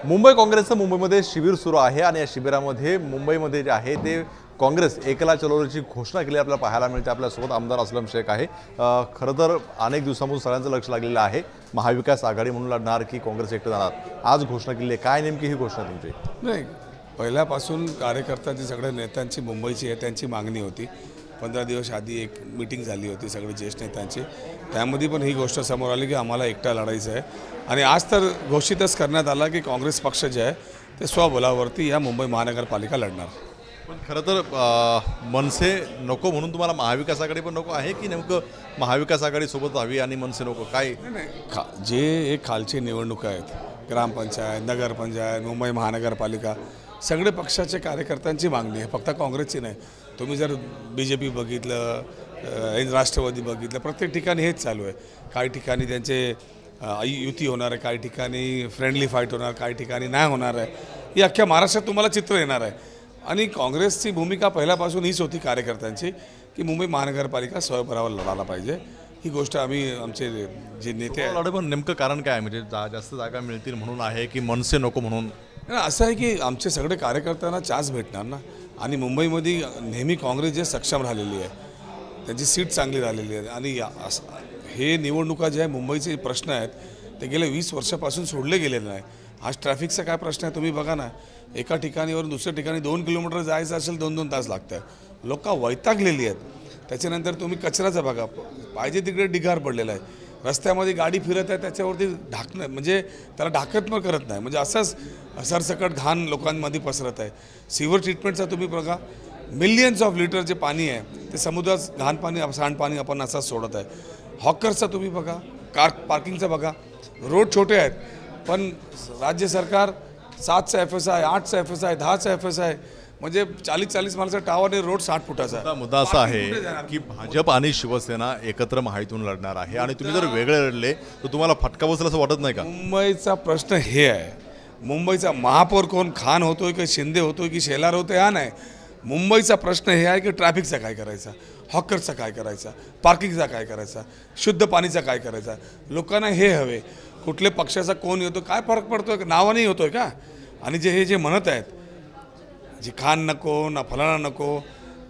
मुंबई काँग्रेसचं मुंबईमध्ये शिबिर सुरू आहे आणि या शिबिरामध्ये मुंबईमध्ये जे आहे ते काँग्रेस एकला चळवळीची घोषणा केली आपल्याला पाहायला मिळते। आपल्यासोबत आमदार असलम शेख आहे। खरं तर अनेक दिवसांपासून सगळ्यांचं लक्ष लागलेलं आहे महाविकास आघाडी म्हणून लढणार की काँग्रेस एकटे जाणार। आज घोषणा केली आहे, काय नेमकी ही घोषणा तुमची? नाही, पहिल्यापासून कार्यकर्त्यांची सगळ्या नेत्यांची मुंबईची आहे त्यांची मागणी होती। 15 दिवस आधी एक मीटिंग झाली होती सगळे ज्येष्ठ नेत्यांची, त्यामध्ये पण ही गोष्ट समोर आली की आम्हाला एकटा लढायचं आहे। आणि आज तर घोषितच करण्यात आला की काँग्रेस पक्ष जे आहे ते स्वबलावरती या मुंबई महानगरपालिका लढणार। पण खरं तर मनसे नको म्हणून तुम्हाला महाविकास आघाडी पण नको आहे की नेमकं महाविकास आघाडी सोबत हवी आणि मनसे नको? काय जे एक खालची निवडणूक आहेत, ग्रामपंचायत, नगरपंचायत, मुंबई महानगरपालिका, सगळे पक्षाचे कार्यकर्त्यांची मागणी आहे, फक्त काँग्रेसची नाही। तुम्ही जर BJP बघितलं, राष्ट्रवादी बघितलं, प्रत्येक ठिकाणी हेच चालू आहे। काही ठिकाणी त्यांचे युती होणार आहे, काही ठिकाणी फ्रेंडली फाईट होणार, काही ठिकाणी नाही होणार आहे। ही अख्ख्या महाराष्ट्रात तुम्हाला चित्र येणार आहे। आणि काँग्रेसची भूमिका पहिल्यापासून हीच होती कार्यकर्त्यांची की मुंबई महानगरपालिका स्वबळावर लढायला पाहिजे। ही गोष्ट आम्ही आमचे जे नेते आहेत, पण नेमकं कारण काय आहे? म्हणजे जास्त जागा मिळतील म्हणून आहे की मनसे नको म्हणून? असं आहे की आमचे सगळे कार्यकर्त्यांना चान्स भेटणार ना। आणि मुंबईमध्ये नेहमी काँग्रेस जे सक्षम राहिलेली आहे, त्यांची सीट चांगली राहिलेली आहे। आणि हे निवडणुका जे आहे मुंबईचे प्रश्न आहेत ते गेल्या 20 वर्षापासून सोडले गेलेले नाही। आज ट्रॅफिकचा काय प्रश्न आहे तुम्ही बघा ना, एका ठिकाणीवरून दुसऱ्या ठिकाणी 2 किलोमीटर जायचं असेल 2-2 तास लागतं। लोक वैतागलेली आहेत। त्याच्यानंतर तुम्ही कचऱ्याचं बघा, पाहिजे तिकडे ढिगार पडलेला आहे, रस्त्यामध्ये गाडी फिरत आहे त्याच्यावरती ढाकणं म्हणजे त्याला ढाकत पण करत नाही, म्हणजे असंच सरसकट घाण लोकांमध्ये पसरत आहे। सीवर ट्रीटमेंटचा तुम्ही बघा, मिलियन्स ऑफ लिटर जे पाणी आहे ते समुद्रात घाण पाणी, सांडपाणी आपण असंच सोडत आहे। हॉकर्सचा तुम्ही बघा, कार पार्किंगचं बघा, रोड छोटे आहेत पण राज्य सरकार 7चा FSI, 8चा FSI, 10चा FSI, म्हणजे 40-40 माणसं टावरने रोड 60 फुटाचा। मुद्दा असा आहे की भाजप आणि शिवसेना एकत्र महायुतीतून लढणार आहे आणि तुम्ही जर वेगळे लढले तर तुम्हाला फटका बसेल असं वाटत नाही का? मुंबईचा प्रश्न हे आहे, मुंबईचा महापौर कोण खान होतोय की शिंदे होतोय की शेलार होतोय हा नाही। मुंबईचा प्रश्न हे आहे की ट्रॅफिकचा काय करायचा, हॉकरचा काय करायचा, पार्किंगचा काय करायचा, शुद्ध पाणीचा काय करायचा। लोकांना हे हवे, कुठल्या पक्षाचा कोण येतो काय फरक पडतोय, नावाने होतोय का? आणि हे जे म्हणत आहेत जे खान नको ना फलाना नको,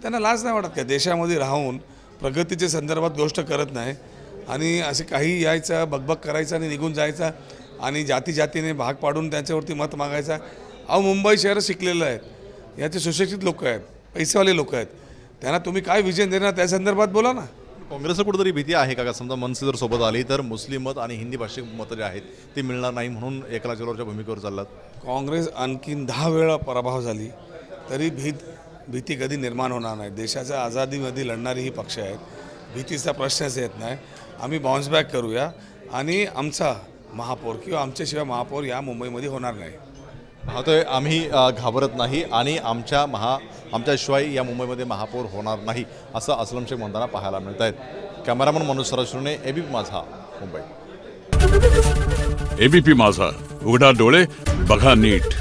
त्यांना लाज नाही वाटत का? देशामध्ये राहून प्रगतीच्या संदर्भात गोष्ट करत नाही आणि असे काही यायचं बकबक करायचं आणि निघून जायचं आणि जातीने भाग पाडून त्यांच्यावरती मत मागायचा। अहो, मुंबई शहर शिकलेलं आहेत, याचे सुशिक्षित लोक आहेत, पैसेवाले लोक आहेत, त्यांना तुम्ही काय विजन देणार त्या संदर्भात बोला ना। काँग्रेसला कुठेतरी भीती आहे का? समजा मनसे जर सोबत आली तर मुस्लिम मत आणि हिंदी भाषिक मतं जे आहेत ते मिळणार नाही म्हणून एकला चळवळीच्या भूमिकेवर चाललात? काँग्रेस आणखीन 10 वेळा पराभव झाली तरी भीती कधी निर्माण होणार नाही। देशाच्या आझादीमध्ये लढणारी ही पक्ष आहेत, भीतीचा प्रश्नच येत नाही। आम्ही बाउन्स बॅक करूया आणि आमचा महापौर किंवा आमच्याशिवाय महापौर या मुंबईमध्ये होणार नाही। पाहतोय आम्ही घाबरत नाही आणि आमच्याशिवाय या मुंबईमध्ये महापौर होणार नाही असं असलम शेख म्हणताना पाहायला मिळत आहेत। कॅमेरामन मनोज सरस्वने, ABP माझा, मुंबई। ABP माझा, उघडा डोळे बघा नीट।